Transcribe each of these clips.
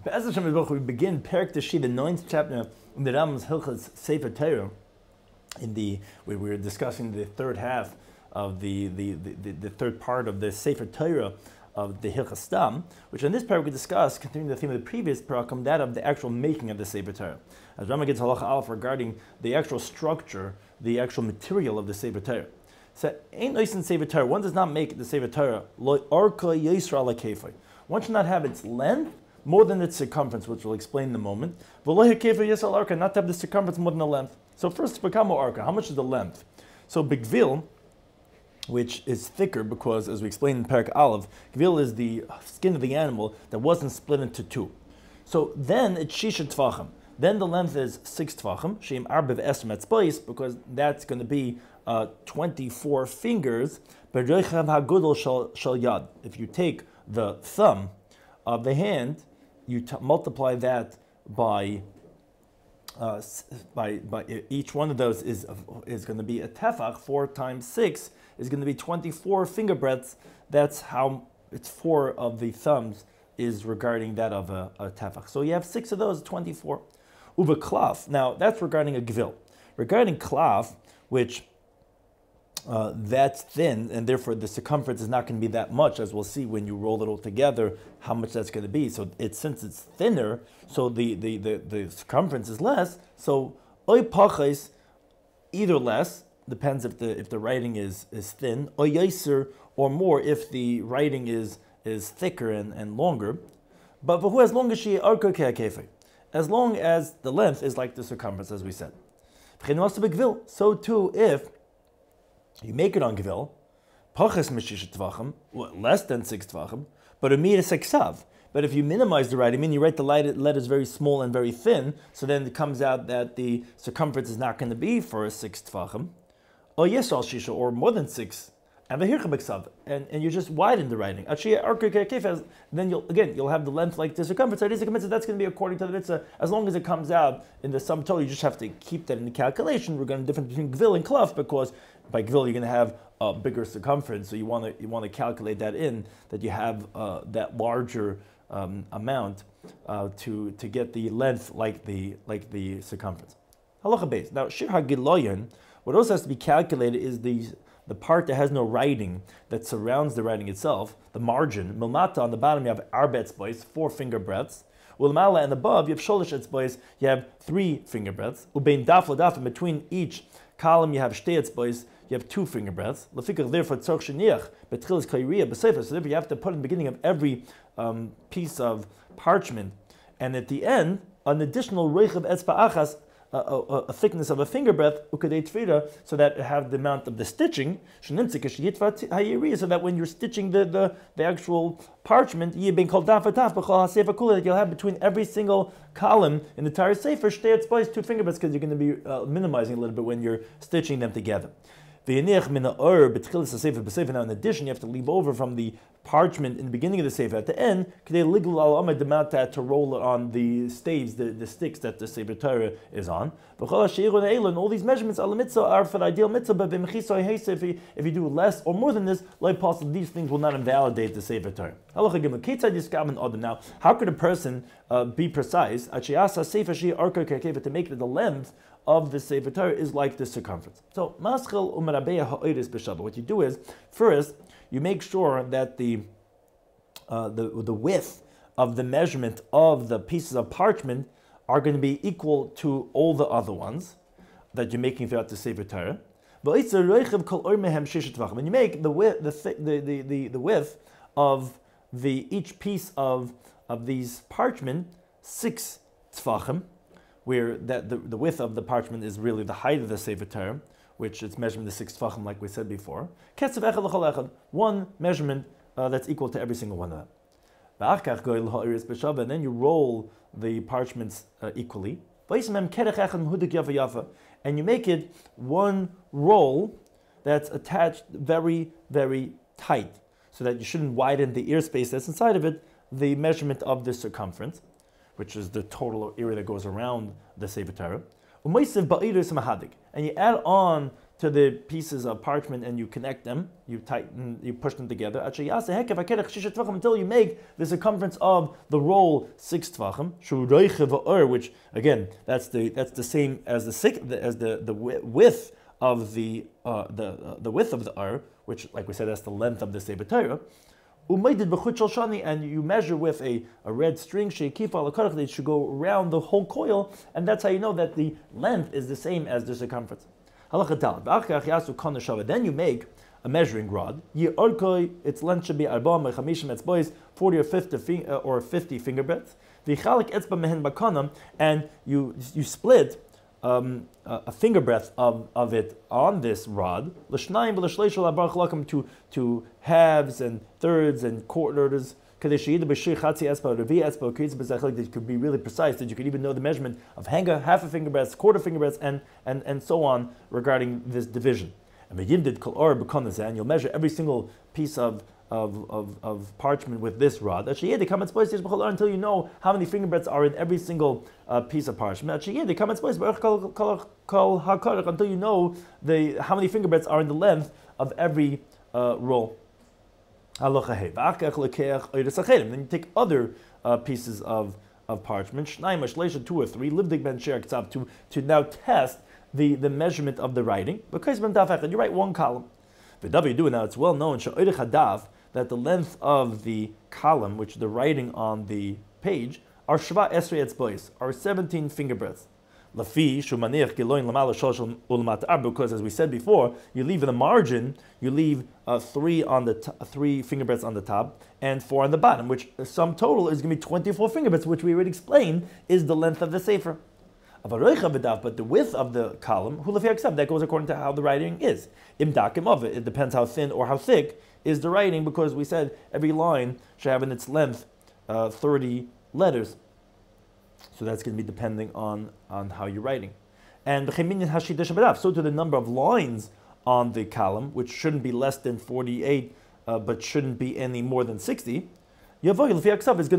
Be'ez Hashem Yisborach, we begin Perek Teshi, the 9th chapter in the Rambam's Hilchos Sefer Torah. We were discussing the third half of the third part of the Sefer Torah of the Hilchos Stam, which in this parak we discuss, continuing the theme of the previous parak, that of the actual making of the Sefer Torah. As Rambam gets halacha aleph regarding the actual structure, the actual material of the Sefer Torah. So, ain't nice in Sefer Torah. One does not make the Sefer Torah lo arka yisra ala kefay. One should not have its length more than its circumference, which we'll explain in a moment. Not to have the circumference more than the length. So first, Bekamo Arka, how much is the length? So Bigvil, which is thicker because, as we explained in Perek Aleph, Gvil is the skin of the animal that wasn't split into two. So then it's Shisha Tvachim. Then the length is 6 Tvachim, Sheim Arbev Esrim at Spice, because that's going to be 24 fingers. If you take the thumb of the hand, you multiply that by each one of those is going to be a tefach. 4 times 6 is going to be 24 finger breadths. That's how it's 4 of the thumbs is regarding that of a tefach. So you have 6 of those, 24. Uva klaf. Now that's regarding a gvil. Regarding klaf, which that's thin, and therefore the circumference is not going to be that much, as we'll see when you roll it all together, how much that's going to be. So since it's thinner, so the circumference is less. So oy pachais, either less, depends if the writing is thin, oy yaser, or more if the writing is thicker and longer. But who, as long as she arka ke'akefe, as long as the length is like the circumference, as we said. So too if you make it on Gvil, Pachas Meshish Tvachim, less than 6 Tvachim, but a Mir Seksav. But if you minimize the writing, I mean you write the letters very small and very thin, so then it comes out that the circumference is not going to be for a 6 Tvachim, or yes, al Shisha, or more than 6, and you just widen the writing. Then you'll have the length like the circumference. That's going to be according to the mitzvah. As long as it comes out in the sum total, you just have to keep that in the calculation. We're going to difference between Gvil and Klaf, because by Gvil you're going to have a bigger circumference, so you want to calculate that in, that you have that larger amount to get the length like the circumference. Halacha beis. Now Shir HaGiloyon, what also has to be calculated is the part that has no writing, that surrounds the writing itself, the margin. Milmata, on the bottom you have arba etzbos, 4 finger breadths. Ulmala, and above you have sholish etzbos, you have 3 finger breadths. Ubein daf ladaf, and between each column you have shtei etzbos, you have 2 finger breadths. Lefikach, therefore tzorch sheniach betchilas kayriya b'sefer. So therefore you have to put in the beginning of every piece of parchment, and at the end an additional reichav etzba achas, a thickness of a finger breadth, so that it have the amount of the stitching, so that when you're stitching the actual parchment, you'll have between every single column in the entire Sefer 2 finger breadths, because you're going to be minimizing a little bit when you're stitching them together. Now, in addition, you have to leave over from the parchment in the beginning of the Sefer at the end, to roll it on the staves, the sticks that the Sefer Torah is on. And all these measurements are for the ideal mitzvah, but if you do less or more than this, these things will not invalidate the Sefer Torah. Now, how could a person be precise to make the length of the Sefer Torah is like the circumference? So, what you do is, first, you make sure that the width of the measurement of the pieces of parchment are going to be equal to all the other ones that you're making throughout the Sefer Torah. When you make the width of each piece of these parchment 6 tefachim, where the width of the parchment is really the height of the Sefer Torah, which is measuring the 6 tefachim, like we said before. One measurement that's equal to every single one of them. And then you roll the parchments equally. And you make it one roll that's attached very, very tight, so that you shouldn't widen the ear space that's inside of it, the measurement of the circumference, which is the total area that goes around the Sefer Torah. And you add on to the pieces of parchment and you connect them, you tighten, you push them together, until you make the circumference of the roll 6 tvachim, which again, that's the same as the width of the width of the ar, which, like we said, that's the length of the Sefer Torah. And you measure with a red string, that should go around the whole coil, and that's how you know that the length is the same as the circumference. Then you make a measuring rod. Its length should be 40 or 50 finger breadths. And you split a finger breadth of it on this rod, to halves and thirds and quarters, that you could be really precise, that you could even know the measurement of half a finger breadth, quarter finger breadths, and so on regarding this division. And you'll measure every single piece of parchment with this rod, until you know how many finger breadths are in every single piece of parchment. Until you know how many finger breadths are in the length of every roll. Then you take other pieces of parchment, 2 or 3, to now test the measurement of the writing. Because you write one column. Now it's well known that the length of the column, which the writing on the page, are 17 finger breadths. Because as we said before, you leave in the margin, you leave 3 finger breadths on the top and 4 on the bottom, which sum total is going to be 24 finger breadths, which we already explained is the length of the Sefer. But the width of the column, that goes according to how the writing is. It depends how thin or how thick is the writing, because we said every line should have in its length 30 letters. So that's going to be depending on how you're writing. And so to the number of lines on the column, which shouldn't be less than 48, but shouldn't be any more than 60, is going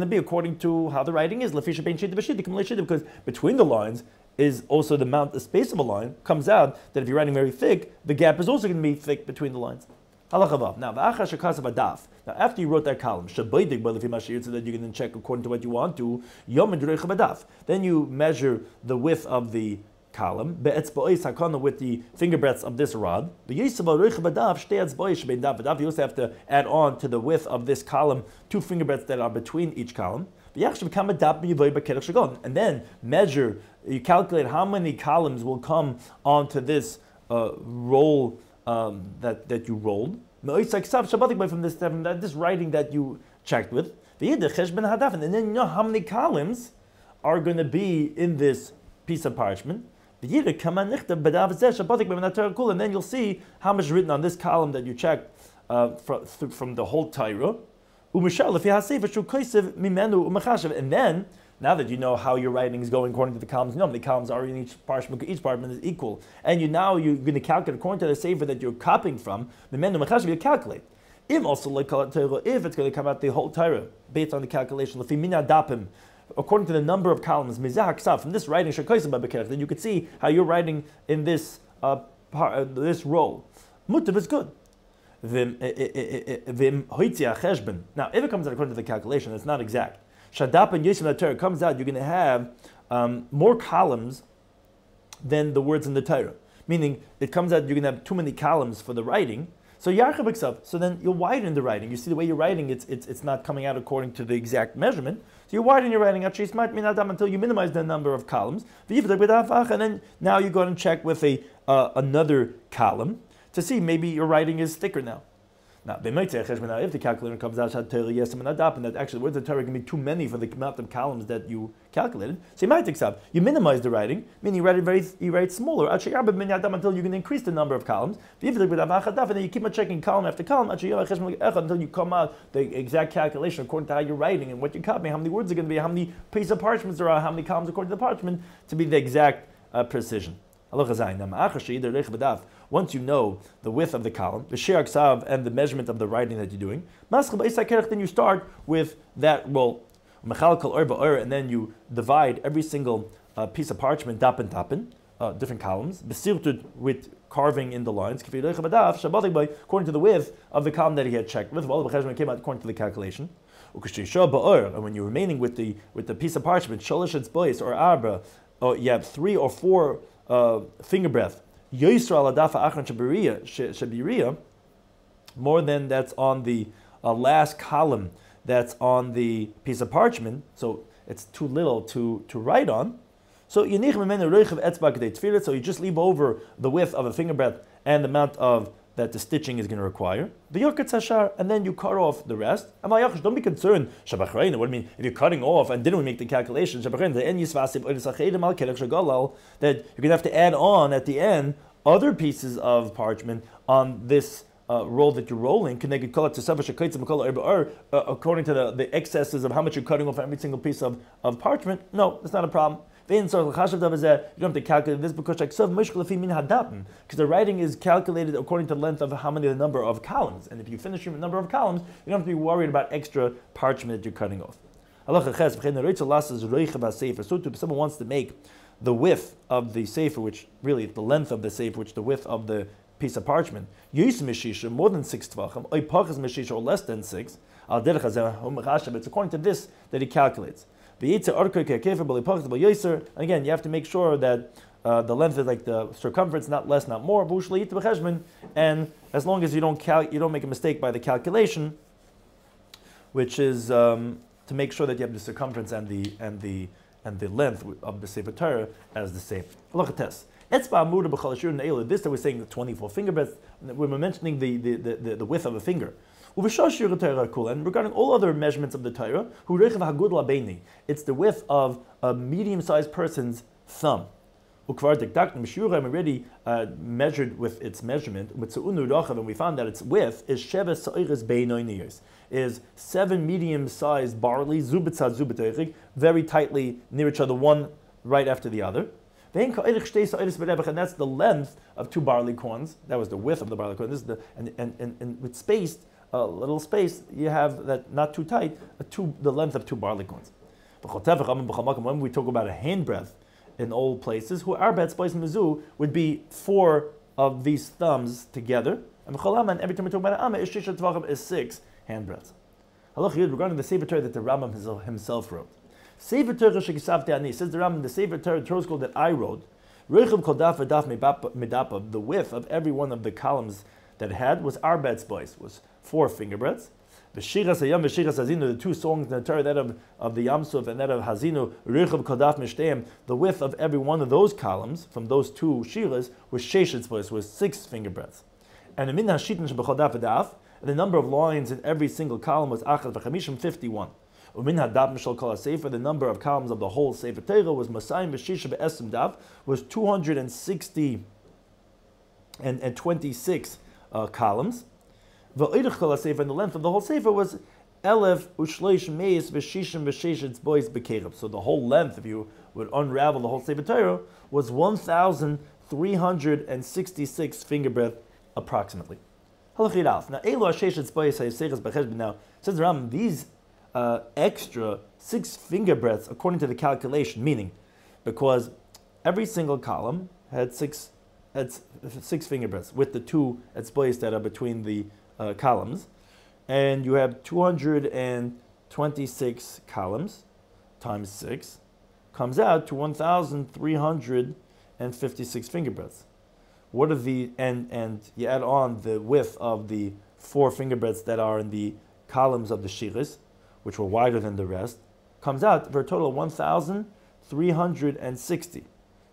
to be according to how the writing is. Because between the lines is also the space of a line. Comes out that if you're writing very thick, the gap is also going to be thick between the lines. Now, after you wrote that column, so that you can check according to what you want to, then you measure the width of the column with the finger breadths of this rod. You also have to add on to the width of this column 2 finger breadths that are between each column. And then measure, you calculate how many columns will come onto this roll that you rolled. From this writing that you checked with. And then you know how many columns are going to be in this piece of parchment. And then you'll see how much is written on this column that you checked from the whole Torah. And then, now that you know how your writing is going according to the columns, you know how many columns are in each parchment is equal. And you're going to calculate according to the Sefer that you're copying from, you calculate. If it's going to come out the whole Torah, based on the calculation, according to the number of columns, from this writing, then you could see how you're writing in this this roll. Mutav is good. Now, if it comes out according to the calculation, it's not exact. Shadap and Yishim Torah comes out, you're going to have more columns than the words in the Torah. Meaning, it comes out you're going to have too many columns for the writing. So so then you'll widen the writing. You see the way you're writing, it's not coming out according to the exact measurement. So you widen your writing until you minimize the number of columns. And then now you go and check with another column to see maybe your writing is thicker now. Now, if the calculator comes out and that actually the words of Torah can be too many for the amount of columns that you calculated, so you minimize the writing, meaning you write smaller until you can increase the number of columns. And then you keep on checking column after column until you come out the exact calculation according to how you're writing and what you're copying, how many words are going to be, how many pieces of parchments there are, how many columns according to the parchment, to be the exact precision. Once you know the width of the column, the shear aksav, and the measurement of the writing that you're doing, then you start with that roll. And then you divide every single piece of parchment, dapen, different columns, besirtud with carving in the lines, according to the width of the column that he had checked with. It came out according to the calculation. And when you're remaining with the piece of parchment, or arbra, you have 3 or 4 finger breadth, more than that's on the last column that's on the piece of parchment, so it's too little to write on. So you just leave over the width of a finger breadth and the amount of that the stitching is going to require. And then you cut off the rest. Don't be concerned. What do you mean? If you're cutting off and didn't we make the calculation, that you're going to have to add on at the end other pieces of parchment on this roll that you're rolling, according to the excesses of how much you're cutting off every single piece of parchment. No, that's not a problem. You don't have to calculate this because the writing is calculated according to the length of the number of columns. And if you finish your number of columns, you don't have to be worried about extra parchment that you're cutting off. So if someone wants to make the width of the Sefer, which really the length of the Sefer, which the width of the piece of parchment, more than 6 tvachim, or less than 6, it's according to this that he calculates. And again, you have to make sure that the length is like the circumference, not less, not more. And as long as you don't make a mistake by the calculation, which is to make sure that you have the circumference and the length of the Sefer Torah as the same. This that we're saying the 24 finger breadth, when we're mentioning the width of a finger. And regarding all other measurements of the Torah, it's the width of a medium-sized person's thumb. We already measured with its measurement, and we found that its width is 7 medium-sized barley, very tightly near each other, one right after the other. And that's the length of 2 barley corns. That was the width of the barley corn. This is and with spaced, little space, you have that not too tight, the length of 2 barley corns. When we talk about a handbreadth in all places, who our bets place Mezuzah would be 4 of these thumbs together. And every time we talk about an amma, is 6 handbreadths. Regarding the Sefer Torah that the Rambam himself wrote. Sefer Torah says the Rambam, the Sefer Torah scroll that I wrote, the width of every one of the columns that it had was arbet's bois, was 4 finger breadths. V'shiras hayam v'shiras hazinu, the 2 songs in the Torah, that of the Yam Suf and that of Hazinu, Rechav Kodaf Mishteim, the width of every one of those columns from those 2 shiras was sheshet's bois, was 6 finger breadths. And the min hashitin shebechodaf adaf, the number of lines in every single column was achad v'chamishim, 51. Umin hadaf mishal kol hasefer, the number of columns of the whole Sefer Torah was masayim v'shisha be'esim daf, was 260 and 26 columns. And the length of the whole Sefer was elef ushleish meis v'shishim v'sheshetz bois bekereb. So the whole length, if you would unravel the whole Sefer Torah, was 1,366 finger breadth approximately. Now, says the Rambam, these extra 6 finger breadths according to the calculation, meaning because every single column had 6 finger breadths with the 2 etzbois that are between the columns, and you have 226 columns times 6 comes out to 1,356 finger breadths. What are the and you add on the width of the 4 finger breadths that are in the columns of the shiras, which were wider than the rest, comes out for a total of 1,360.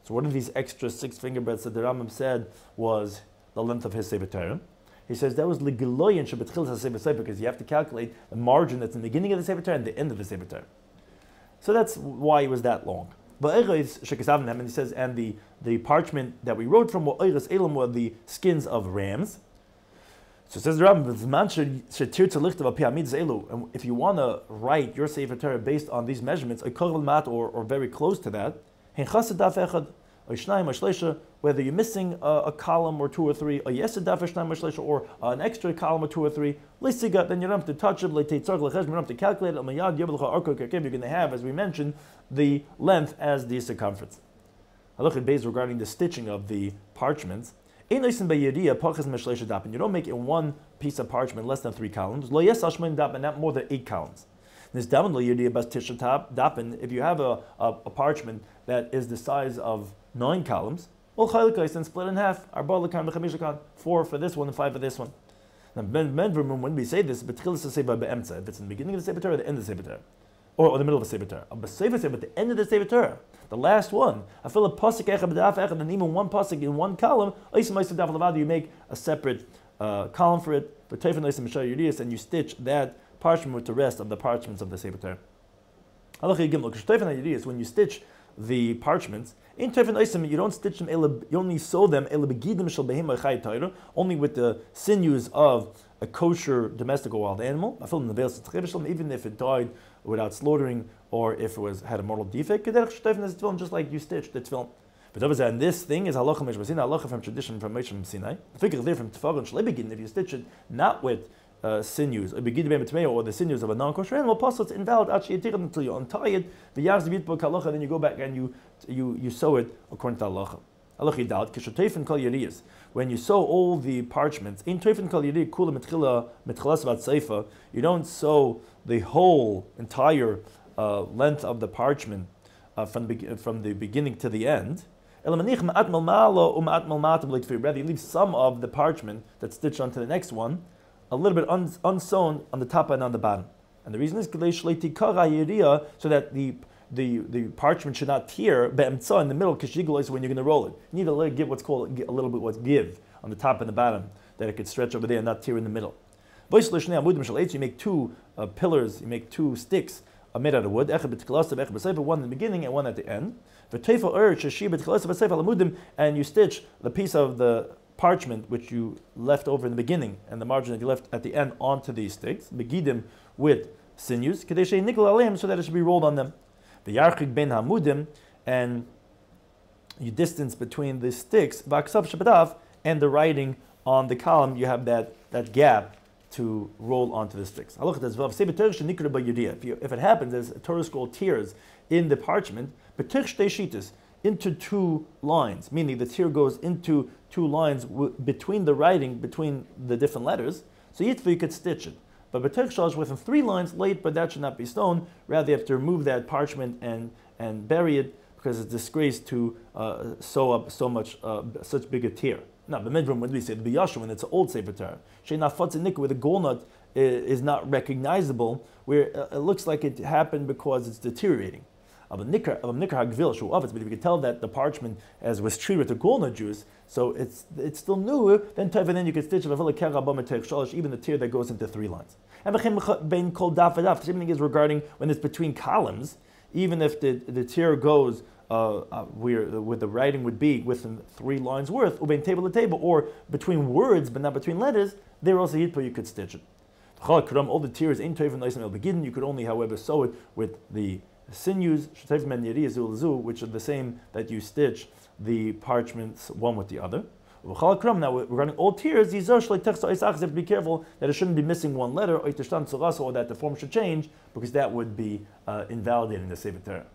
So what are these extra 6 finger breadths that the Rambam said was the length of his Sefer Torah? He says that was ligiloyin shebetchilas haSefer Torah, because you have to calculate the margin that's in the beginning of the Sefer Torah and the end of the Sefer Torah. So that's why it was that long. And he says, and the parchment that we wrote from were the skins of rams. So it says the Rabbi, and if you want to write your Sefer Torah based on these measurements, or very close to that, whether you're missing a column or 2 or 3, or an extra column or 2 or 3, then you don't have to touch it, you don't have to calculate it. You're going to have, as we mentioned, the length as the circumference. Halacha Beis regarding the stitching of the parchments. You don't make in one piece of parchment less than 3 columns. Not more than 8 columns. If you have a parchment that is the size of 9 columns, and split in half. 4 for this one and 5 for this one. Now, when we say this, if it's in the beginning of the Sefer or the end of the Sefer, or the middle of the Sefer, but the end of the Sefer, the last one, I feel a pasuk and even one pasuk in one column, you make a separate column for it, and you stitch that parchment with the rest of the parchments of the Sefer. When you stitch the parchments, in Tefillin you don't stitch them, you only sew them only with the sinews of a kosher domestic or wild animal, even if it died without slaughtering or if it had a mortal defect, just like you stitched the tefillin. But and this thing is halacha halacha from tradition from Moshe Sinai. The figure there from Tefillin, if you stitch it not with sinews, or the sinews of a non-kosher animal, it's invalid until you untie it. Then you go back and you sew it according to halacha. When you sew all the parchments, you don't sew the whole entire length of the parchment from the beginning to the end. Rather, you leave some of the parchment that's stitched onto the next one a little bit unsewn on the top and on the bottom. And the reason is so that the parchment should not tear in the middle, because when you're going to roll it. You need to give what's called a little bit give on the top and the bottom, that it could stretch over there and not tear in the middle. You make 2 pillars, you make 2 sticks made out of wood, one in the beginning and one at the end. And you stitch the piece of the parchment which you left over in the beginning and the margin that you left at the end onto these sticks, begidim with sinews, so that it should be rolled on them. The yarchik ben hamudim, and you distance between the sticks, and the writing on the column, you have that gap to roll onto the sticks. If it happens, as a Torah scroll tears in the parchment, into 2 lines, meaning the tear goes into 2 lines between the writing, between the different letters, so you could stitch it. But B'tech within 3 lines late, but that should not be sewn. Rather, you have to remove that parchment and bury it, because it's disgrace to sew up such big a tear. Now, the midroom, when we say the biyashu, when it's an old Sefer Torah, where the golnut is not recognizable, where it looks like it happened because it's deteriorating. But if you can tell that the parchment was treated with the golnut juice, so it's still new, then you can stitch even the tear that goes into 3 lines. And the same thing is regarding when it's between columns, even if the tear goes where the writing would be within 3 lines worth, table to table, or between words but not between letters, there also you could stitch it. All the tears ain't begin. You could only, however, sew it with the sinews, which are the same that you stitch the parchments one with the other. Now, regarding all tears, you have to be careful that it shouldn't be missing one letter, or that the form should change, because that would be invalidating the Sefer Torah.